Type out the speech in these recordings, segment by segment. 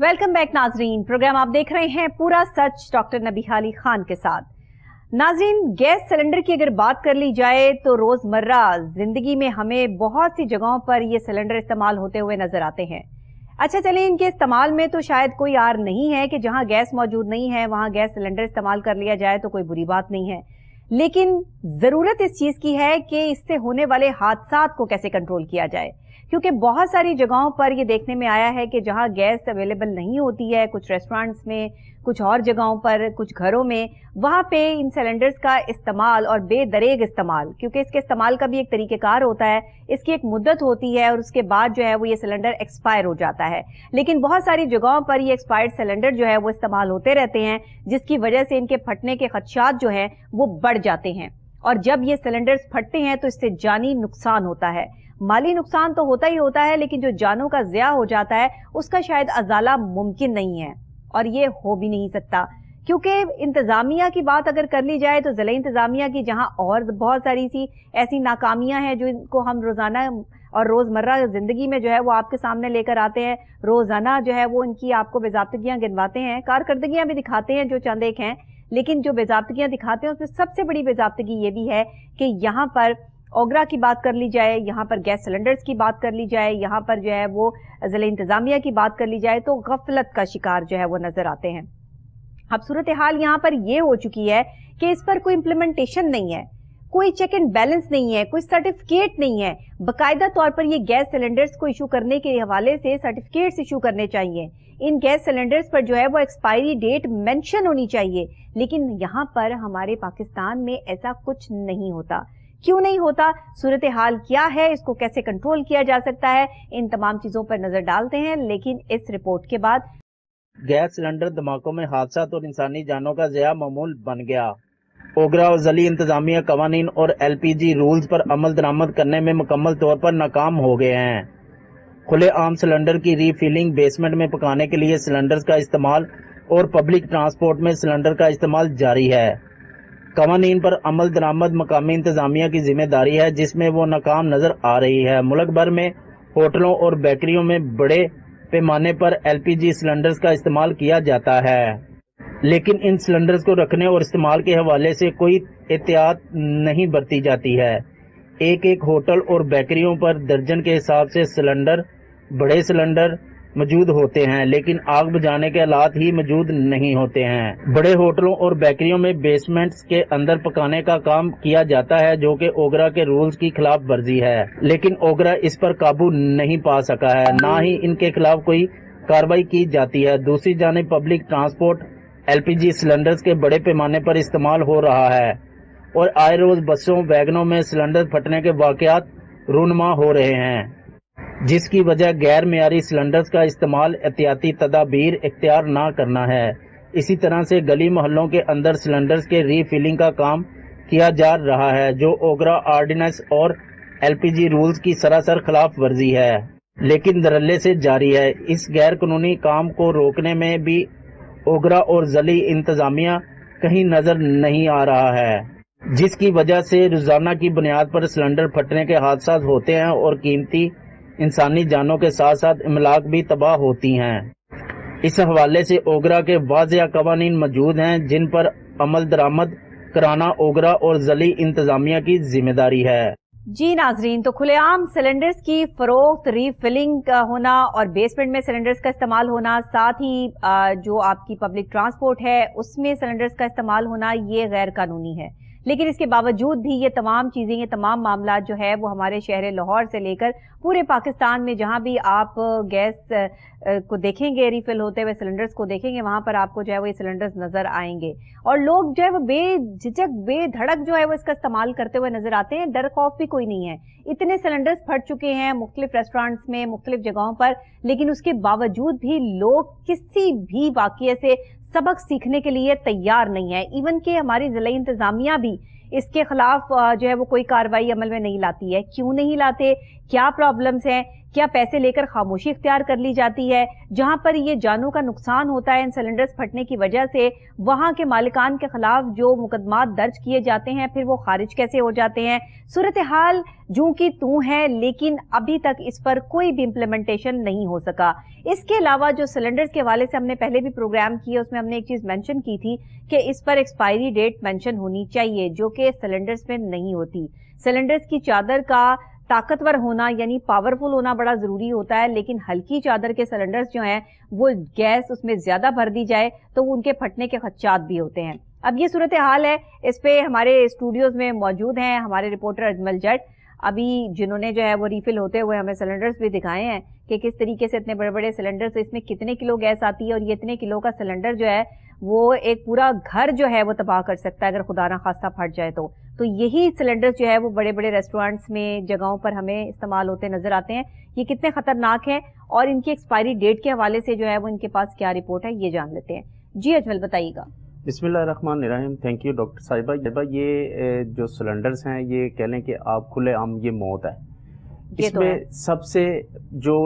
Welcome back नाजरीन। Programme आप देख रहे हैं पूरा सच डॉक्टर नबीहा अली खान के साथ। नाजरीन, गैस सिलेंडर की अगर बात कर ली जाए तो रोजमर्रा जिंदगी में हमें बहुत सी जगहों पर ये सिलेंडर इस्तेमाल होते हुए नजर आते हैं। अच्छा चलिए, इनके इस्तेमाल में तो शायद कोई आर नहीं है कि जहां गैस मौजूद नहीं है वहां गैस सिलेंडर इस्तेमाल कर लिया जाए तो कोई बुरी बात नहीं है, लेकिन जरूरत इस चीज की है कि इससे होने वाले हादसात को कैसे कंट्रोल किया जाए, क्योंकि बहुत सारी जगहों पर ये देखने में आया है कि जहां गैस अवेलेबल नहीं होती है, कुछ रेस्टोरेंट्स में, कुछ और जगहों पर, कुछ घरों में, वहां पे इन सिलेंडर्स का इस्तेमाल और बेदरेग इस्तेमाल, क्योंकि इसके इस्तेमाल का भी एक तरीकेकार होता है, इसकी एक मुद्दत होती है और उसके बाद जो है वो ये सिलेंडर एक्सपायर हो जाता है। लेकिन बहुत सारी जगहों पर ये एक्सपायर्ड सिलेंडर जो है वो इस्तेमाल होते रहते हैं, जिसकी वजह से इनके फटने के खदशात जो है वो बढ़ जाते हैं। और जब ये सिलेंडर्स फटते हैं तो इससे जानी नुकसान होता है। माली नुकसान तो होता ही होता है, लेकिन जो जानों का ज़िया हो जाता है उसका शायद अजाला मुमकिन नहीं है, और ये हो भी नहीं सकता। क्योंकि इंतजामिया की बात अगर कर ली जाए तो ज़िला इंतजामिया की जहां और बहुत सारी सी ऐसी नाकामियां हैं जो इनको हम रोजाना और रोजमर्रा जिंदगी में जो है वो आपके सामने लेकर आते हैं, रोजाना जो है वो इनकी आपको बेजाब्तगियां गिनवाते हैं, कारकर्दगियां भी दिखाते हैं जो चंद एक हैं, लेकिन जो बेजाब्तगियां दिखाते हैं उसमें सबसे बड़ी बेजाब्तगी ये भी है कि यहाँ पर ओगरा की बात कर ली जाए, यहाँ पर गैस सिलेंडर्स की बात कर ली जाए, यहाँ पर जो है वो ज़िला इंतजामिया की बात कर ली जाए तो गफलत का शिकार जो है वो नजर आते हैं। अब सूरत हाल यहाँ पर ये हो चुकी है कि इस पर कोई इम्प्लीमेंटेशन नहीं है, कोई चेक एंड बैलेंस नहीं है, कोई सर्टिफिकेट नहीं है। बाकायदा तौर पर ये गैस सिलेंडर्स को इशू करने के हवाले से सर्टिफिकेट्स इशू करने चाहिए। इन गैस सिलेंडर्स पर जो है वो एक्सपायरी डेट मेंशन होनी चाहिए, लेकिन यहाँ पर हमारे पाकिस्तान में ऐसा कुछ नहीं होता। क्यों नहीं होता, सूरत हाल क्या है, इसको कैसे कंट्रोल किया जा सकता है, इन तमाम चीजों पर नजर डालते हैं, लेकिन इस रिपोर्ट के बाद। गैस सिलेंडर धमाकों में हादसा और इंसानी जानों का ज़िया मामूल बन गया। ओगरा और ज़िली इंतजामिया कवानीन और LPG रूल्स पर अमल दरामद करने में मुकम्मल तौर पर नाकाम हो गए हैं। खुले आम सिलेंडर की रीफिलिंग, बेसमेंट में पकाने के लिए सिलेंडर्स का इस्तेमाल और पब्लिक ट्रांसपोर्ट में सिलेंडर का इस्तेमाल जारी है। कवानीन पर अमल दरामद मकामी इंतजामिया की जिम्मेदारी है, जिसमें वो नाकाम नजर आ रही है। मुल्क भर में होटलों और बेकरियों में बड़े पैमाने पर LPG सिलेंडर्स का इस्तेमाल किया जाता है, लेकिन इन सिलेंडर्स को रखने और इस्तेमाल के हवाले से कोई एहतियात नहीं बरती जाती है। एक एक होटल और बेकरियों पर दर्जन के हिसाब से सिलेंडर, बड़े सिलेंडर मौजूद होते हैं, लेकिन आग बुझाने के हालात ही मौजूद नहीं होते हैं। बड़े होटलों और बेकरियों में बेसमेंट्स के अंदर पकाने का काम किया जाता है, जो कि ओगरा के रूल्स की खिलाफ वर्जी है, लेकिन ओगरा इस पर काबू नहीं पा सका है, ना ही इनके खिलाफ कोई कार्रवाई की जाती है। दूसरी जानिब पब्लिक ट्रांसपोर्ट LPG सिलेंडर्स के बड़े पैमाने पर इस्तेमाल हो रहा है और आए रोज बसों, वैगनों में सिलेंडर फटने के वाकयात रूनुमा हो रहे हैं, जिसकी वजह गैर मियारी सिलेंडर्स का इस्तेमाल एहतियाती तदाबीर इख्तियार ना करना है। इसी तरह से गली मोहल्लों के अंदर सिलेंडर्स के रीफिलिंग का काम किया जा रहा है, जो ओगरा ऑर्डिनेंस और LPG रूल्स की सरासर खिलाफ वर्जी है, लेकिन धड़ल्ले से जारी है। इस गैर कानूनी काम को रोकने में भी ओगरा और ज़िली इंतजामिया कहीं नजर नहीं आ रहा है, जिसकी वजह से रोजाना की बुनियाद पर सिलेंडर फटने के हादसा होते हैं और कीमती इंसानी जानों के साथ साथ इमलाक भी तबाह होती हैं। इस हवाले से ओगरा के वाज़िया कवानीन मौजूद हैं, जिन पर अमल दरामद कराना ओगरा और ज़िली इंतजामिया की जिम्मेदारी है। जी नाजरीन, तो खुलेआम सिलेंडर्स की फरोख्त, रीफिलिंग का होना और बेसमेंट में सिलेंडर्स का इस्तेमाल होना, साथ ही जो आपकी पब्लिक ट्रांसपोर्ट है उसमें सिलेंडर्स का इस्तेमाल होना, ये गैर कानूनी है। लेकिन इसके बावजूद भी ये तमाम चीजें, ये तमाम मामला जो है वो हमारे शहर लाहौर से लेकर पूरे पाकिस्तान में जहां भी आप गैस को देखेंगे, रिफिल होते हुए सिलेंडर्स को देखेंगे, वहां पर आपको जो है वो ये सिलेंडर्स नजर आएंगे और लोग जो है वो बेझिझक, बेधड़क जो है वो इसका इस्तेमाल करते हुए नजर आते हैं। डर खौफ भी कोई नहीं है। इतने सिलेंडर्स फट चुके हैं मुख्तलिफ रेस्टोरेंट्स में, मुख्तलिफ जगहों पर, लेकिन उसके बावजूद भी लोग किसी भी वाकये से सबक सीखने के लिए तैयार नहीं है। इवन कि हमारी ज़िला इंतजामिया भी इसके खिलाफ जो है वो कोई कार्रवाई अमल में नहीं लाती है। क्यों नहीं लाते, क्या प्रॉब्लम्स हैं, क्या पैसे लेकर खामोशी इख्तियार कर ली जाती है? जहां पर ये जानों का नुकसान होता है इन सिलेंडर्स फटने की वजह से, वहां के मालिकान के खिलाफ जो मुकदमात दर्ज किए जाते हैं फिर वो खारिज कैसे हो जाते हैं? सूरत हाल जूं की तूं है, लेकिन अभी तक इस पर कोई भी इम्प्लीमेंटेशन नहीं हो सका। इसके अलावा जो सिलेंडर्स के हवाले से हमने पहले भी प्रोग्राम किया, उसमें हमने एक चीज मेंशन की थी कि इस पर एक्सपायरी डेट मेंशन होनी चाहिए, जो कि सिलेंडर्स में नहीं होती। सिलेंडर्स की चादर का ताकतवर होना यानी पावरफुल होना बड़ा जरूरी होता है, लेकिन हल्की चादर के सिलेंडर्स जो हैं वो गैस उसमें ज्यादा भर दी जाए तो उनके फटने के खदशात भी होते हैं। अब ये सूरत हाल है, इस पे हमारे स्टूडियोज में मौजूद हैं हमारे रिपोर्टर अजमल जट, अभी जिन्होंने जो है वो रिफिल होते हुए हमें सिलेंडर्स भी दिखाए हैं कि किस तरीके से इतने बड़े बड़े सिलेंडर्स, इसमें कितने किलो गैस आती है और ये इतने किलो का सिलेंडर जो है वो एक पूरा घर जो है वो तबाह कर सकता है अगर खुदा ना खास्ता फट जाए तो यही सिलेंडर्स जो है वो बड़े बड़े रेस्टोरेंट्स में जगहों पर हमें इस्तेमाल होते नजर आते हैं। ये कितने खतरनाक है और इनकी एक्सपायरी डेट के हवाले से जो है वो इनके पास क्या रिपोर्ट है ये जान लेते हैं। जी अजमल बताइएगा। बिस्मिल्लाहिर्रहमानिर्रहीम। थैंक यू डॉक्टर साहिबा। ये जो सिलेंडर्स हैं ये कह लें कि आप खुले आम ये मौत है। इसमें सबसे जो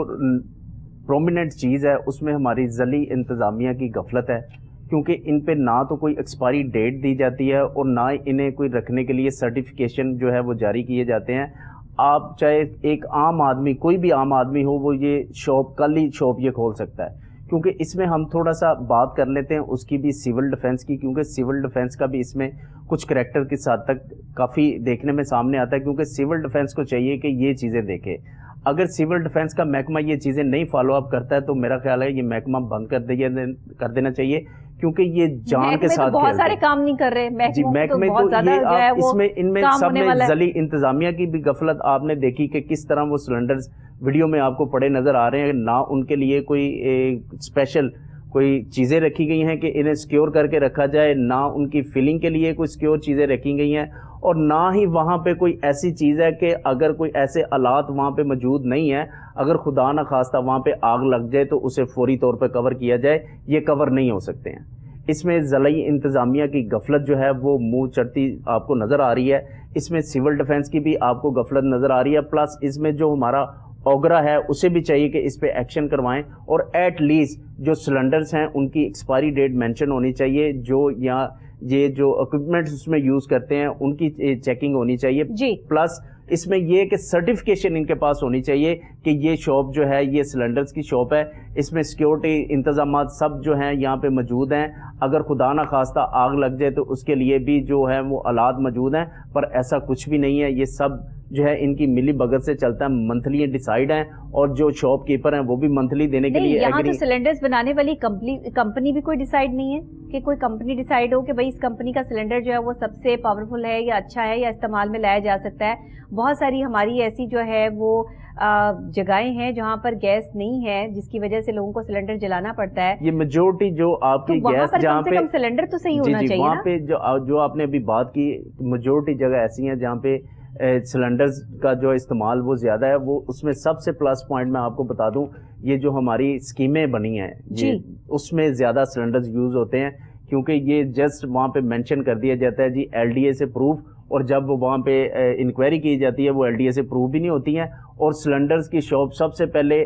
प्रोमिनेंट चीज़ है उसमें हमारी ज़ली इंतज़ामिया की गफलत है, क्योंकि इन पे ना तो कोई एक्सपायरी डेट दी जाती है और ना इन्हें कोई रखने के लिए सर्टिफिकेशन जो है वो जारी किए जाते हैं। आप चाहे एक आम आदमी, कोई भी आम आदमी हो, वो ये शॉप कल ही शॉप ये खोल सकता है। क्योंकि इसमें हम थोड़ा सा बात कर लेते हैं उसकी भी सिविल डिफेंस की, क्योंकि सिविल डिफेंस का भी इसमें कुछ करैक्टर किस हद तक काफ़ी देखने में सामने आता है, क्योंकि सिविल डिफेंस को चाहिए कि ये चीज़ें देखे। अगर सिविल डिफेंस का महकमा ये चीज़ें नहीं फॉलो अप करता है तो मेरा ख्याल है ये महकमा बंद कर देना चाहिए, क्योंकि ये जान के साथ बहुत सारे काम नहीं कर रहे महकमे तो ये इसमें इनमें सब में जली इंतजामिया की भी गफलत आपने देखी कि किस तरह वो सिलेंडर्स वीडियो में आपको पड़े नजर आ रहे हैं। ना उनके लिए कोई स्पेशल कोई चीज़ें रखी गई हैं कि इन्हें सिक्योर करके रखा जाए, ना उनकी फिलिंग के लिए कोई सिक्योर चीज़ें रखी गई हैं, और ना ही वहाँ पे कोई ऐसी चीज़ है कि अगर कोई ऐसे हालात वहाँ पे मौजूद नहीं है, अगर खुदा न खास्ता वहाँ पे आग लग जाए तो उसे फौरी तौर पे कवर किया जाए। ये कवर नहीं हो सकते हैं। इसमें ज़लाई इंतज़ामिया की गफलत जो है वो मुँह चढ़ती आपको नज़र आ रही है। इसमें सिविल डिफेंस की भी आपको गफलत नज़र आ रही है, प्लस इसमें जो हमारा ओगरा है उसे भी चाहिए कि इस पे एक्शन करवाएं, और एट लीस्ट जो सिलेंडर्स हैं उनकी एक्सपायरी डेट मेंशन होनी चाहिए, जो यहाँ ये जो इक्विपमेंट्स उसमें यूज़ करते हैं उनकी चेकिंग होनी चाहिए जी। प्लस इसमें ये कि सर्टिफिकेशन इनके पास होनी चाहिए कि ये शॉप जो है ये सिलेंडर्स की शॉप है, इसमें सिक्योरिटी इंतजाम सब जो हैं यहाँ पे मौजूद हैं। अगर खुदा ना खास्ता आग लग जाए तो उसके लिए भी जो है वो आलात मौजूद हैं, पर ऐसा कुछ भी नहीं है। ये सब जो है इनकी मिली भगत से चलता है, मंथली डिसाइड हैं, और जो शॉपकीपर हैं वो भी मंथली देने के लिए यहाँ तो सिलेंडर्स बनाने वाली कंपनी भी कोई डिसाइड नहीं है कि कोई कंपनी डिसाइड हो कि भाई इस कंपनी का सिलेंडर जो है वो सबसे पावरफुल है या अच्छा है या इस्तेमाल में लाया जा सकता है। बहुत सारी हमारी ऐसी जो है वो जगहें हैं जहाँ पर गैस नहीं है, जिसकी वजह से लोगों को सिलेंडर जलाना पड़ता है। ये मेजोरिटी जो आपकी तो गैस जहाँ पे सिलेंडर तो सही होना चाहिए वहाँ पे जो आपने अभी बात की, मेजोरिटी जगह ऐसी हैं जहाँ पे सिलेंडर्स का जो इस्तेमाल वो ज़्यादा है। वो उसमें सबसे प्लस पॉइंट मैं आपको बता दूं, ये जो हमारी स्कीमें बनी हैं ये उसमें ज़्यादा सिलेंडर्स यूज़ होते हैं, क्योंकि ये जस्ट वहाँ पे मेंशन कर दिया जाता है जी LDA से प्रूफ, और जब वहाँ पे इंक्वायरी की जाती है वो LDA से प्रूफ भी नहीं होती हैं। और सिलेंडर्स की शॉप सबसे पहले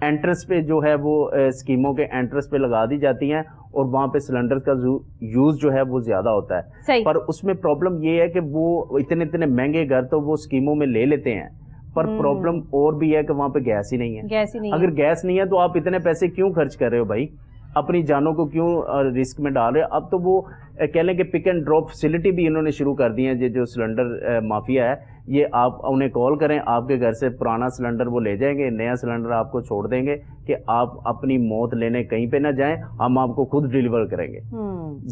एंट्रेंस पे जो है वो स्कीमों के एंट्रेंस पे लगा दी जाती हैं, और वहाँ पे सिलेंडर्स का यूज़ जो है वो ज़्यादा होता है। पर उसमें प्रॉब्लम ये है कि वो इतने महंगे घर तो वो स्कीमों में ले लेते हैं, पर प्रॉब्लम और भी है कि वहाँ पे गैस ही नहीं है। अगर गैस नहीं है तो आप इतने पैसे क्यों खर्च कर रहे हो भाई, अपनी जानों को क्यों रिस्क में डाल रहे हो। अब तो वो कह लें कि पिक एंड ड्रॉप फैसिलिटी भी इन्होंने शुरू कर दी है। जो सिलेंडर माफिया है, ये आप उन्हें कॉल करें, आपके घर से पुराना सिलेंडर वो ले जाएंगे, नया सिलेंडर आपको छोड़ देंगे कि आप अपनी मौत लेने कहीं पे ना जाएं, हम आपको खुद डिलीवर करेंगे।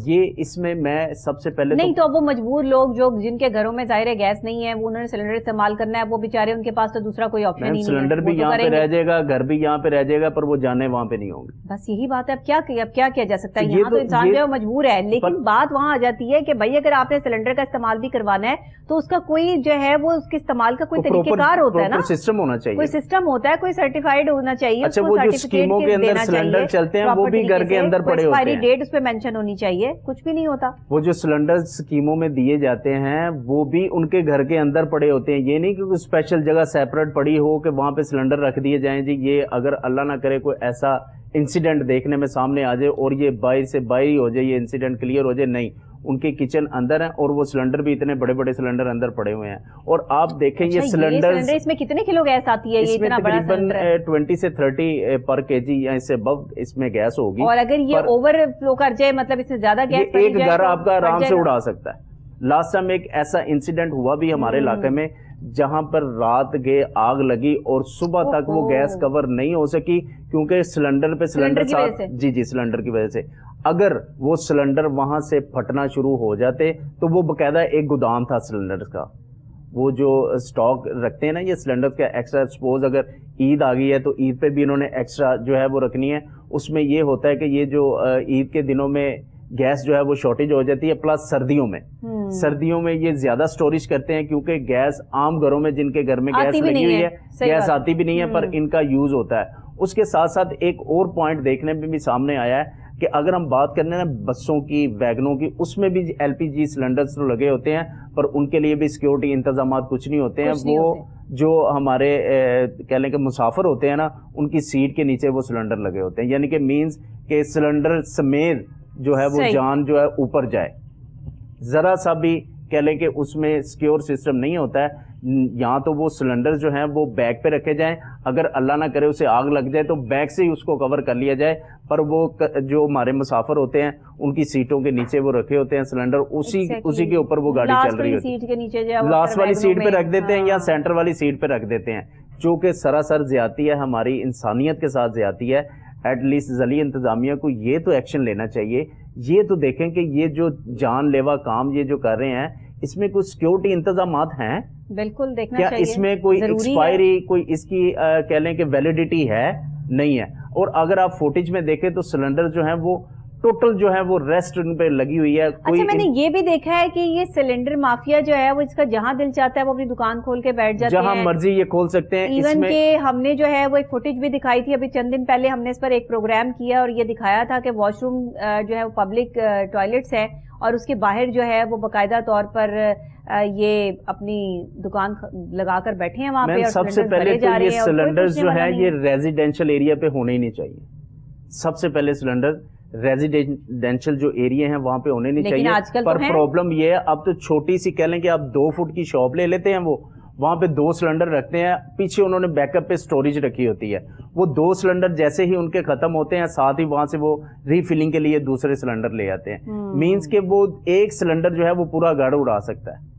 ये इसमें मैं सबसे पहले नहीं तो वो मजबूर लोग जो जिनके घरों में जाहिर है गैस नहीं है, वो उन्होंने सिलेंडर इस्तेमाल करना है, वो बेचारे उनके पास तो दूसरा कोई ऑप्शन ही नहीं है। सिलेंडर भी यहाँ पे रह जाएगा, घर भी यहाँ पे रह जाएगा, पर वो जाने वहाँ पे नहीं होंगे। बस यही बात है। अब क्या किया जा सकता है, यहाँ तो इंसान जो है मजबूर है। लेकिन بات وہاں آ جاتی ہے کہ بھائی اگر آپ نے سلنڈر کا استعمال بھی کروانا ہے تو اس کا کوئی جو ہے وہ اس کے استعمال کا کوئی طریقہ کار ہوتا ہے نا, سسٹم ہونا چاہیے, کوئی سسٹم ہوتا ہے, کوئی سرٹیفائڈ ہونا چاہیے. اچھا وہ جو اسکیموں کے اندر سلنڈر چلتے ہیں وہ بھی گھر کے اندر پڑے ہوتے ہیں, ایکسپائری ڈیٹ اس پہ مینشن ہونی چاہیے, کچھ بھی نہیں ہوتا. وہ جو سلنڈر اسکیموں میں دیے جاتے ہیں وہ بھی ان کے گھر کے اندر پڑے ہوتے ہیں. یہ نہیں کہ کوئی اسپیشل جگہ سیپریٹ پڑی ہو کہ وہاں پہ سلنڈر رکھ دیے جائیں جی, یہ اگر اللہ نہ کرے کوئی ایسا انسیڈنٹ دیکھنے میں سامنے آ جائے اور یہ باہر سے باہر ہی ہو جائے, یہ انسیڈنٹ کلیئر ہو جائے, نہیں, ان کے کچن اندر ہیں اور وہ سلنڈر بھی اتنے بڑے بڑے سلنڈر اندر پڑے ہوئے ہیں. اور آپ دیکھیں یہ سلنڈر اس میں کتنے کلو گیس آتی ہے؟ یہ اتنا بڑا سلنڈر ہے 20 سے 30 پر کے جی یا اس سے ابو اس میں گیس ہوگی. اور اگر یہ اوور فلو کر جائے, مطلب اس سے زیادہ گیس, ایک گھر آپ کا آرام سے اڑا سکتا ہے. لاسٹ ٹائم ایک ایسا انسیڈنٹ ہوا بھی ہمارے علاقے میں جہاں پر رات گئے آگ لگی اور صبح تک وہ گیس کور نہیں ہو سکی کیونکہ سلنڈر پہ سلنڈر ساتھ, جی سلنڈر کی وجہ سے. اگر وہ سلنڈر وہاں سے پھٹنا شروع ہو جاتے تو وہ باقاعدہ ایک گودام تھا سلنڈر کا, وہ جو سٹاک رکھتے ہیں نا یہ سلنڈر کا ایکسٹرا, سپوز اگر عید آ گئی ہے تو عید پہ بھی انہوں نے ایکسٹرا جو ہے وہ رکھنی ہے. اس میں یہ ہوتا ہے کہ یہ جو عید کے دنوں میں گیس جو ہے وہ شارٹیج ہو جاتی ہے, پلس سردیوں میں یہ زیادہ سٹوریج کرتے ہیں کیونکہ گیس عام گھروں میں جن کے گھر میں گیس لگی ہوئی ہے گیس آتی بھی نہیں ہے پر ان کا یوز ہوتا ہے. اس کے ساتھ ساتھ ایک اور پوائنٹ دیکھنے میں بھی سامنے آیا ہے کہ اگر ہم بات کرنے نا بسوں کی, ویگنوں کی, اس میں بھی LPG سلنڈرز تو لگے ہوتے ہیں پر ان کے لیے بھی سیکیورٹی انتظامات کچھ نہیں ہوتے ہیں. وہ جو ہمارے کہہ لیں کہ مسافر ہوتے ہیں نا ان کی سیٹ کے نیچے وہ سلنڈر لگے ہوتے ہیں, یعنی کہ مینز کہ سلنڈر سمیت جو ہے وہ جان جو ہے اوپر جائے, ذرا سا بھی کہہ لیں کہ اس میں سیکیور سسٹم نہیں ہوتا ہے. یہاں تو وہ سلنڈر جو ہیں وہ بیک پہ رکھے جائیں, اگر اللہ نہ کرے اسے آگ لگ جائے تو بیک سے ہی اس کو کور کر لیا جائے, پر وہ جو ہمارے مسافر ہوتے ہیں ان کی سیٹوں کے نیچے وہ رکھے ہوتے ہیں سلنڈر, اسی کے اوپر وہ گاڑی چل رہی ہوتی ہے, لاسٹ والی سیٹ پہ رکھ دیتے ہیں یا سینٹر والی سیٹ پہ رکھ دیتے ہیں, جو کہ سراسر زیادتی ہے, ہماری انسانیت کے ساتھ زیادتی ہے. ایٹ لیسٹ ذیلی انتظامیہ کو یہ تو ایکشن لینا چاہیے, یہ تو دیکھیں کہ یہ جو جان لیوا کام یہ جو کر رہے ہیں اس میں کوئی سیکیورٹی انتظامات ہیں, بالکل دیکھنا کیا چاہیے, اس میں کوئی ایکسپائری کوئی اس کی کہہ لیں کہ ویلیڈیٹی ہے, نہیں ہے. اور اگر آپ فوٹیج میں دیکھیں تو سلنڈر جو ہیں وہ ٹوٹل جو ہے وہ ریسٹ ان پہ لگی ہوئی ہے. اچھا میں نے یہ بھی دیکھا ہے کہ یہ سلنڈر مافیا جو ہے وہ اس کا جہاں دل چاہتا ہے وہ اپنی دکان کھول کے بیٹھ جاتے ہیں, جہاں مرضی یہ کھول سکتے ہیں. ایون کہ ہم نے جو ہے وہ ایک فوٹیج بھی دکھائی تھی ابھی چند دن پہلے, ہم نے اس پر ایک پروگرام کیا اور یہ دکھایا تھا کہ واش روم جو ہے وہ پبلک ٹوائلٹس ہے اور اس کے باہر جو ہے وہ باقاعدہ طور پر یہ اپنی دکان لگا کر بیٹھے ہیں وہاں پہ. سب سے پہلے تو یہ سلنڈر جو ہے یہ ریزیڈینشل ایریا پہ ہونے ہی نہیں چاہیے. سب سے پہلے سلنڈر ریزیڈینشل جو ایریا ہیں وہاں پہ ہونے نہیں چاہیے, پر پرابلم یہ ہے اب تو چھوٹی سی کہہ لیں کہ آپ 2 فٹ کی شاپ لے لیتے ہیں, وہ وہاں پہ 2 سلنڈر رکھتے ہیں, پیچھے انہوں نے بیک اپ پہ سٹوریج رکھی ہوتی ہے. وہ 2 سلنڈر جیسے ہی ان کے ختم ہوتے ہیں ساتھ ہی وہاں سے وہ ری فلنگ کے لیے دوسرے سلنڈر لے آتے ہیں. مینز کہ وہ ایک سلنڈر جو ہے وہ پورا گھر اڑا سکتا ہے,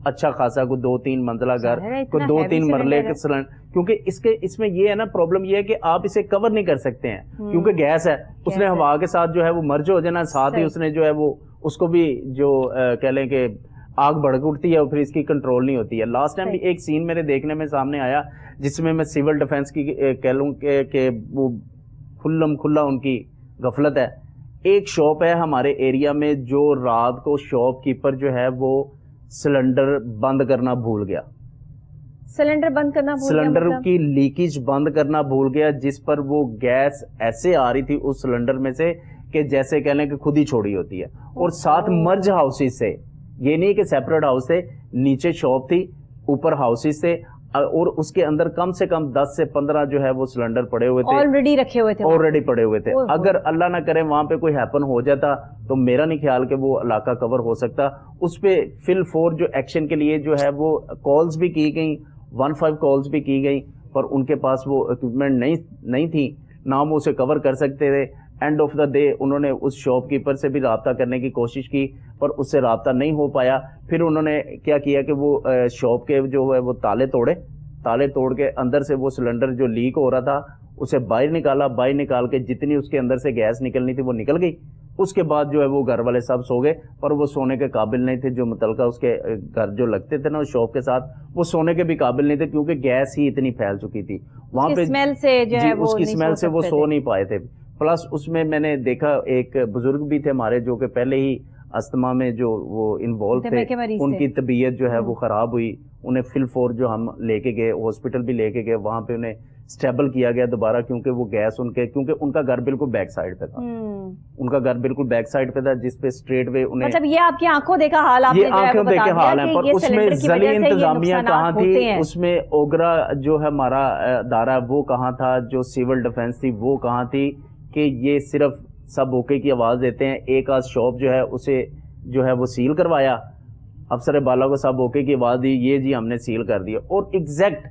اچھا خاصا کوئی 2-3 منزلہ گھر, کوئی 2-3 مرلے کے سلنڈر, کیونکہ اس میں یہ ہے نا پرابلم یہ ہے کہ آپ اسے کور نہیں کر سکتے ہیں کیونکہ گیس ہے, اس نے ہوا کے ساتھ جو ہے وہ مرج ہو جانا, ساتھ ہی اس نے جو ہے وہ اس کو بھی جو کہہ لیں کہ آگ بڑک اٹھتی ہے اور پھر اس کی کنٹرول نہیں ہوتی ہے. لاسٹ ٹائم بھی ایک سین میرے دیکھنے میں سامنے آیا جس میں سول ڈیفنس کی کہہ لوں کہ وہ کھلا ان کی غفلت ہے. ایک شاپ ہے ہمارے ایریا میں جو رات کو شاپ کیپر جو ہے وہ سلنڈر بند کرنا بھول گیا, سلنڈر کی لیکیج بند کرنا بھول گیا, جس پر وہ گیس ایسے آ رہی تھی اس سلنڈر میں سے کہ جیسے کہہ لیں کہ خود ہی چھوڑی ہوتی ہے. اور ساتھ مرج ہاؤسز سے, یہ نہیں کہ سیپریٹ ہاؤس تھے, نیچے شاپ تھی اوپر ہاؤسز تھے, اور اس کے اندر کم سے کم 10 سے 15 جو ہے وہ سلنڈر پڑے ہوئے تھے, آلریڈی پڑے ہوئے تھے. اگر اللہ نہ کرے وہاں پہ کوئی ہیپن ہو جاتا تو میرا نہیں خیال کہ وہ علاقہ کور ہو سکتا. اس پہ فل فور جو ایکشن کے لیے جو ہے وہ کالز بھی کی گئیں, 15 کالز بھی کی گئیں, پر ان کے پاس وہ اکوپمنٹ نہیں تھی, نہ وہ اسے کور کر سکتے تھے. اینڈ آف دا ڈے انہوں نے اس شاپ کیپر سے بھی رابطہ کرنے کی کوشش کی پر اس سے رابطہ نہیں ہو پایا. پھر انہوں نے کیا کیا کہ وہ شاپ کے جو ہے وہ تالے توڑ کے اندر سے وہ سلنڈر جو لیک ہو رہا تھا اسے باہر نکال کے جتنی اس کے اندر سے گیس نکلنی تھی وہ نکل گئی. اس کے بعد جو ہے وہ گھر والے سب سو گئے, پر وہ سونے کے قابل نہیں تھے. جو متعلقہ اس کے گھر جو لگتے تھے نا اس شاپ کے ساتھ, وہ سونے کے بھی قابل نہیں تھے کیونکہ گیس ہی اتنی پھیل چکی تھی وہاں پہ, اس کی اسمیل سے وہ سو نہیں پائے تھے. پلس اس میں نے دیکھا ایک بزرگ بھی تھے ہمارے جو کہ پہلے ہی अस्थमा में जो वो इन्वॉल्व थे उनकी तबीयत जो है वो ख़राब हुई, उन्हें फिलफोर जो हम लेके गए हॉस्पिटल भी लेके गए, वहाँ पे उन्हें स्टेबल किया गया दोबारा, क्योंकि वो गैस क्योंकि उनका घर बिल्कुल बैक साइड पे था, उनका घर बिल्कुल बैक साइड पे था जिसपे स्ट्रेट वे उन्हें, मतलब ये आपकी आंखों देखा हाल, आपने ये आंखों देखे हाल है, पर उसमें जली इंतजामिया कहाँ थी, उसमें ओगरा जो है हमारा दारा वो कहाँ था, जो सिविल डिफेंस थी वो कहाँ थी, कि ये सिर्फ सब ओके की आवाज देते हैं। एक आध शॉप जो है उसे जो है वो सील करवाया, अफसर बाला को सब ओके की आवाज दी, ये जी हमने सील कर दिया, और एग्जैक्ट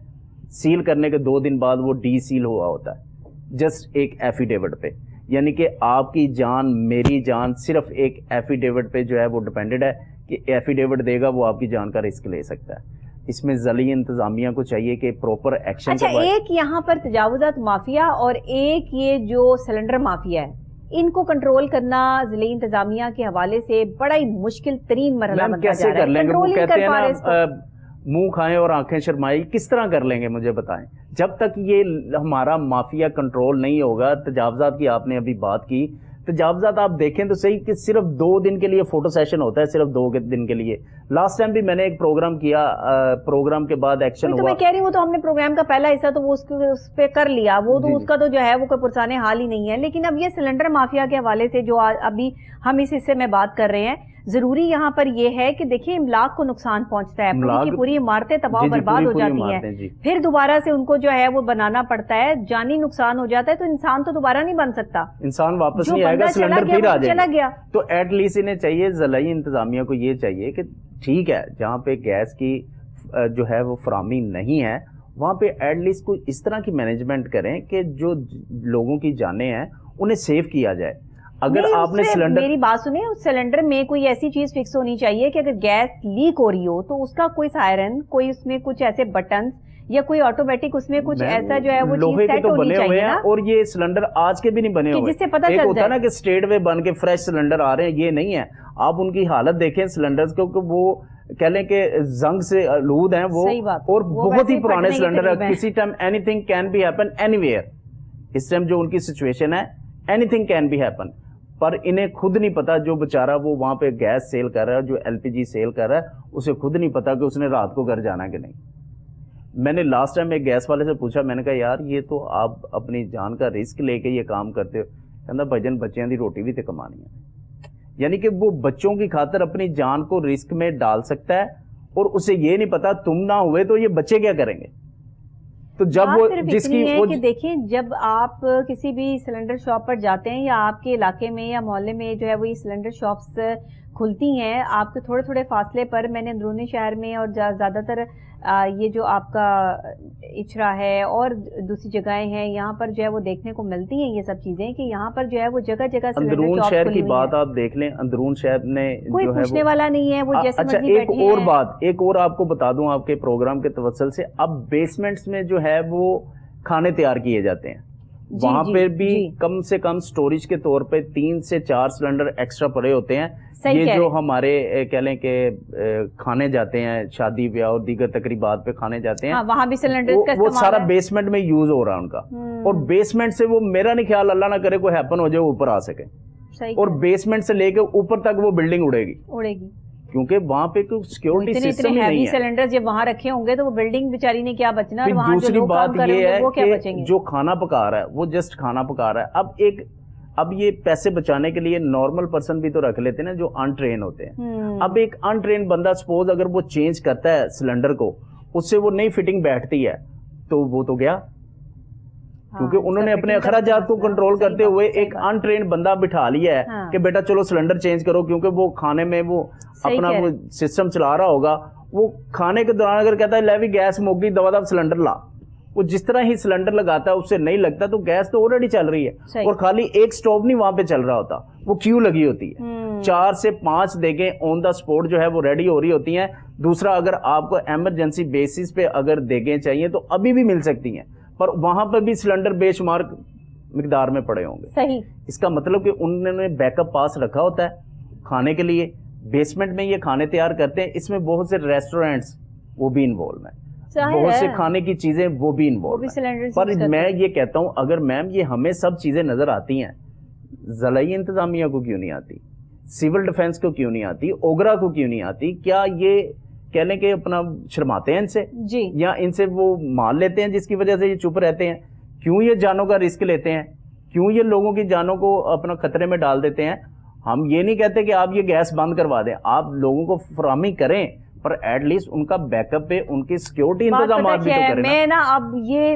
सील करने के 2 दिन बाद वो डी सील हुआ होता है जस्ट एक एफिडेविट पे। यानी कि आपकी जान मेरी जान सिर्फ एक एफिडेविट पे जो है वो डिपेंडेड है, कि एफिडेविट देगा वो आपकी जान का रिस्क ले सकता है। इसमें ज़ली इंतजामिया को चाहिए कि प्रॉपर एक्शन। अच्छा, एक यहाँ पर तजावुजात माफिया और एक ये जो सिलेंडर माफिया है, इनको कंट्रोल करना ज़िले इंतजामिया के हवाले से बड़ा ही मुश्किल तरीन मरहला बनता जा रहा है। कंट्रोल ही कर पा रहे, मुंह खाएं और आंखें शर्माई, किस तरह कर लेंगे मुझे बताएं। जब तक ये हमारा माफिया कंट्रोल नहीं होगा, तजावुजात की आपने अभी बात की, तजावुजात आप देखें तो सही कि सिर्फ 2 दिन के लिए फोटो सेशन होता है, सिर्फ 2 दिन के लिए। लास्ट टाइम भी मैंने एक प्रोग्राम किया, प्रोग्राम के बाद एक्शन हुआ। तो मैं कह रही हूँ, तो हमने प्रोग्राम का पहला हिस्सा तो वो उस पे कर लिया, वो तो उसका तो जो है वो कोई पुरसाने हाल ही नहीं है। लेकिन अब ये सिलेंडर माफिया के हवाले से जो अभी हम इस हिस्से में बात कर रहे हैं, जरूरी यहाँ पर यह है कि देखिए इमलाक को नुकसान पहुंचता है, पूरी की पूरी इमारतें तबाह बर्बाद हो जाती हैं, फिर दोबारा से उनको जो है वो बनाना पड़ता है, जानी नुकसान हो जाता है, तो इंसान तो दोबारा नहीं बन सकता, इंसान वापस नहीं आएगा, सिलेंडर फिर आ जाएगा। तो एटलीस्ट इन्हें चाहिए, ज़िलाई इंतजामिया को ये चाहिए कि ठीक है जहाँ पे गैस की जो है वो फराहमी नहीं है, वहाँ पे एटलीस्ट कोई इस तरह की मैनेजमेंट करें कि जो लोगों की जानें हैं उन्हें सेव किया जाए। अगर आपने सिलेंडर, मेरी बात सुने, उस सिलेंडर में कोई ऐसी चीज फिक्स होनी चाहिए कि अगर गैस लीक हो रही हो तो उसका कोई सायरन, कोई उसमें कुछ ऐसे बटन या कोई ऑटोमेटिक उसमें कुछ ऐसा जो है वो लोहे के तो बने हुए हैं, और ये सिलेंडर आज के भी नहीं बने हुए, जिससे पता एक चल होता है ना कि स्ट्रेट वे बन के फ्रेश सिलेंडर आ रहे हैं, ये नहीं है। आप उनकी हालत देखें सिलेंडर्स को, वो कह लें कि जंग से आलूद हैं वो, और बहुत ही पुराने सिलेंडर है, किसी time anything can be happen anywhere. इस टाइम जो उनकी सिचुएशन है, एनीथिंग कैन बी हैपन, पर इन्हें खुद नहीं पता, जो बेचारा वो वहां पे गैस सेल कर रहा है, जो एलपीजी सेल कर रहा है, उसे खुद नहीं पता कि उसने रात को घर जाना कि नहीं। मैंने लास्ट टाइम एक गैस वाले से पूछा, मैंने कहा यार ये तो आप अपनी जान का रिस्क लेके ये काम करते हो, कहता भजन बच्चों की रोटी भी तो कमानी है। यानी कि वो बच्चों की खातिर अपनी जान को रिस्क में डाल सकता है, और उसे ये नहीं पता तुम ना हुए तो ये बच्चे क्या करेंगे। तो जब वो जिसकी वो कि देखिए, जब आप किसी भी सिलेंडर शॉप पर जाते हैं या आपके इलाके में या मोहल्ले में जो है वो ये सिलेंडर शॉप्स खुलती हैं, आपके थोड़े थोड़े फासले पर, मैंने अंदरूनी शहर में और ज्यादातर ये जो आपका इचरा है और दूसरी जगहें हैं, यहाँ पर जो है वो देखने को मिलती हैं ये सब चीजें, कि यहाँ पर जो है वो जगह जगह अंदरून शहर की बात आप देख लें, अंदरून शहर ने कोई पूछने वाला नहीं है, वो जैसे अच्छा एक और बात, एक और आपको बता दूं आपके प्रोग्राम के तवस्सुल से, अब बेसमेंट्स में जो है वो खाने तैयार किए जाते हैं, वहां पे भी कम से कम स्टोरेज के तौर पे 3 से 4 सिलेंडर एक्स्ट्रा पड़े होते हैं। ये जो हमारे कह लें कि खाने जाते हैं, शादी ब्याह और दीगर तकरीबात पे खाने जाते हैं, हाँ, वहां भी सिलेंडर का वो सारा बेसमेंट में यूज हो रहा है उनका, और बेसमेंट से वो, मेरा नहीं ख्याल, अल्लाह ना करे कोई हैपन हो जाए, ऊपर आ सके, और बेसमेंट से लेके ऊपर तक वो बिल्डिंग उड़ेगी, क्योंकि वहां पे कोई सिक्योरिटी सिस्टम ही नहीं है। सिलेंडर जब वहां रखे होंगे तो वो बिल्डिंग बेचारी ने क्या बचना, और वहां दूसरी बात ये है कि जो खाना पका रहा है वो जस्ट खाना पका रहा है। अब ये पैसे बचाने के लिए नॉर्मल पर्सन भी तो रख लेते हैं ना जो अनट्रेन होते हैं। अब एक अनट्रेन बंदा सपोज अगर वो चेंज करता है सिलेंडर को, उससे वो नई फिटिंग बैठती है, तो वो तो गया, क्योंकि उन्होंने अपने अखराजात को कंट्रोल करते हुए एक अनट्रेन्ड बंदा बिठा लिया है कि बेटा चलो सिलेंडर चेंज करो, क्योंकि वो खाने में वो अपना वो सिस्टम चला रहा होगा, वो खाने के दौरान अगर कहता है ले भी गैस मुक गई, दवा सिलेंडर ला, वो जिस तरह ही सिलेंडर लगाता है उससे नहीं लगता, तो गैस तो ऑलरेडी चल रही है, और खाली एक स्टोव नहीं वहां पे चल रहा होता, वो क्यू लगी होती है, 4 से 5 देखें ऑन द स्पॉट जो है वो रेडी हो रही होती हैं। दूसरा, अगर आपको इमरजेंसी बेसिस पे अगर देखें चाहिए तो अभी भी मिल सकती हैं, पर वहां पर भी सिलेंडर बेशुमार मिकदार में पड़े होंगे। सही, इसका मतलब कि उन्होंने बैकअप पास रखा होता है खाने के लिए, बेसमेंट में ये खाने तैयार करते हैं, इसमें बहुत से रेस्टोरेंट्स वो भी इन्वॉल्व हैं, बहुत से खाने की चीजें वो भी इन्वॉल्व हैं। पर मैं ये कहता हूं, अगर मैम ये हमें सब चीजें नजर आती हैं, ज़िलाई इंतजामिया को क्यों नहीं आती? सिविल डिफेंस को क्यों नहीं आती, ओगरा को क्यों नहीं आती? क्या ये कहने के अपना शर्माते हैं इनसे जी, या इनसे वो मान लेते हैं जिसकी वजह से ये चुप रहते हैं? क्यों ये जानों का रिस्क लेते हैं? क्यों ये लोगों की जानों को अपना खतरे में डाल देते हैं? हम ये नहीं कहते कि आप ये गैस बंद करवा दें, आप लोगों को फराहमी करें, पर एटलीस्ट उनका बैकअप पे उनकी सिक्योरिटी इंतजाम भी तो करें। मैं ना अब ये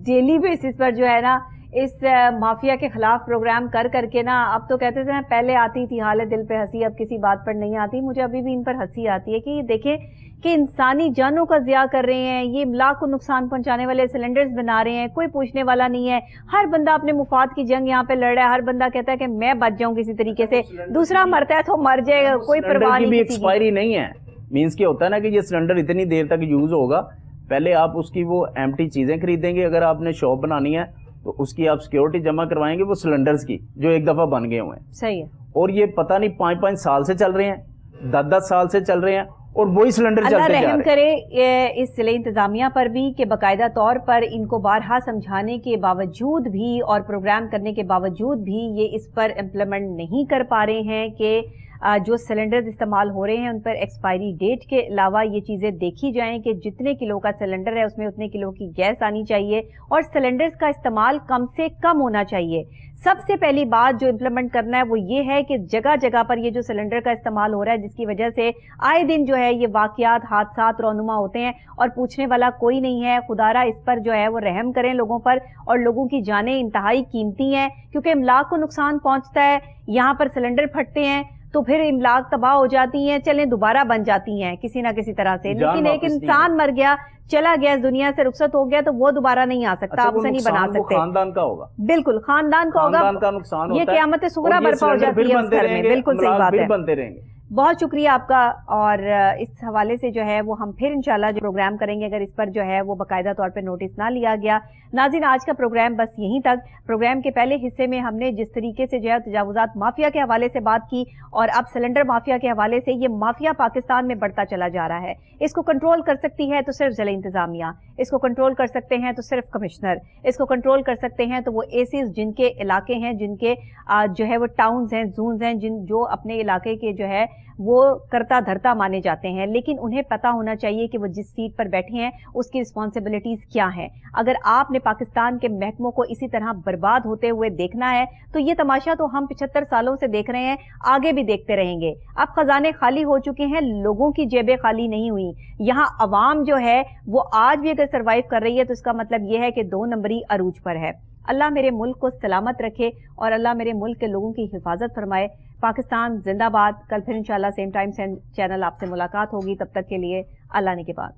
डेली बेसिस पर जो है ना इस माफिया के खिलाफ प्रोग्राम कर करके ना, अब तो कहते थे ना पहले आती थी हाले दिल पे हंसी, अब किसी बात पर नहीं आती। मुझे अभी भी इन पर हंसी आती है कि ये देखें कि इंसानी जानों का ज़िया कर रहे हैं, ये इमलाक को नुकसान पहुंचाने वाले सिलेंडर्स बना रहे हैं, कोई पूछने वाला नहीं है। हर बंदा अपने मुफाद की जंग यहाँ पे लड़ रहा है, हर बंदा कहता है कि मैं बच जाऊं किसी तरीके से, दूसरा मरता है तो मर जाएगा, कोई परवाह नहीं। एक्सपायरी नहीं है, मीन्स क्या होता है ना कि ये सिलेंडर इतनी देर तक यूज होगा, पहले आप उसकी वो एम्प्टी चीजें खरीदेंगे, अगर आपने शॉप बनानी है तो उसकी आप सिक्योरिटी जमा करवाएंगे वो सिलेंडर्स की जो एक दफा बन गए हुए हैं। सही है। और ये पता नहीं 5-5 साल से चल रहे हैं, 10-10 साल से चल रहे हैं और वही सिलेंडर चलते जा रहे हैं। रहम करे इस जिले इंतजामिया पर भी कि बाकायदा तौर पर इनको बारहा समझाने के बावजूद भी और प्रोग्राम करने के बावजूद भी ये इस पर इम्प्लीमेंट नहीं कर पा रहे हैं कि जो सिलेंडर्स इस्तेमाल हो रहे हैं उन पर एक्सपायरी डेट के अलावा ये चीज़ें देखी जाएं कि जितने किलो का सिलेंडर है उसमें उतने किलो की गैस आनी चाहिए और सिलेंडर्स का इस्तेमाल कम से कम होना चाहिए। सबसे पहली बात जो इम्प्लीमेंट करना है वो ये है कि जगह जगह पर ये जो सिलेंडर का इस्तेमाल हो रहा है जिसकी वजह से आए दिन जो है ये वाकयात हादसात रौनुमा होते हैं और पूछने वाला कोई नहीं है। खुदारा इस पर जो है वो रहम करें लोगों पर, और लोगों की जानें इंतहाई कीमती हैं क्योंकि इमलाक को नुकसान पहुंचता है। यहाँ पर सिलेंडर फटते हैं तो फिर इमलाक तबाह हो जाती हैं, चलें दोबारा बन जाती हैं किसी ना किसी तरह से, लेकिन एक इंसान मर गया, चला गया, इस दुनिया से रुखसत हो गया तो वो दोबारा नहीं आ सकता। आप उसे नहीं बना सकते। खानदान का होगा, बिल्कुल खानदान का होगा, का नुकसान होता है। ये क़यामत सुगरा बर्पा हो जाती है उस घर में। बिल्कुल सही बात है, बनते रहेंगे। बहुत शुक्रिया आपका। और इस हवाले से जो है वो हम फिर इंशाल्लाह जो प्रोग्राम करेंगे अगर इस पर जो है वो बाकायदा तौर पे नोटिस ना लिया गया। नाज़रीन, आज का प्रोग्राम बस यहीं तक। प्रोग्राम के पहले हिस्से में हमने जिस तरीके से जो है तजावुज़ात माफिया के हवाले से बात की और अब सिलेंडर माफिया के हवाले से, ये माफिया पाकिस्तान में बढ़ता चला जा रहा है। इसको कंट्रोल कर सकती है तो सिर्फ ज़िला इंतजामिया, इसको कंट्रोल कर सकते हैं तो सिर्फ कमिश्नर, इसको कंट्रोल कर सकते हैं तो वो एसीज जिनके इलाके हैं, जिनके जो है वो टाउन्स हैं, जोन्स हैं, जो अपने इलाके के जो है वो करता धरता माने जाते हैं, लेकिन उन्हें पता होना चाहिए कि वो जिस सीट पर बैठे हैं उसकी रिस्पॉन्सिबिलिटीज क्या हैं। अगर आपने पाकिस्तान के महकमों को इसी तरह बर्बाद होते हुए देखना है तो ये तमाशा तो हम 75 सालों से देख रहे हैं, आगे भी देखते रहेंगे। अब खजाने खाली हो चुके हैं, लोगों की जेबें खाली नहीं हुई। यहाँ अवाम जो है वो आज भी अगर सर्वाइव कर रही है तो इसका मतलब ये है कि 2 नंबरी अरूज पर है। अल्लाह मेरे मुल्क को सलामत रखे और अल्लाह मेरे मुल्क के लोगों की हिफाजत फरमाए। पाकिस्तान जिंदाबाद। कल फिर इंशाल्लाह सेम टाइम चैनल आपसे मुलाकात होगी, तब तक के लिए अल्लाह ने के बाद।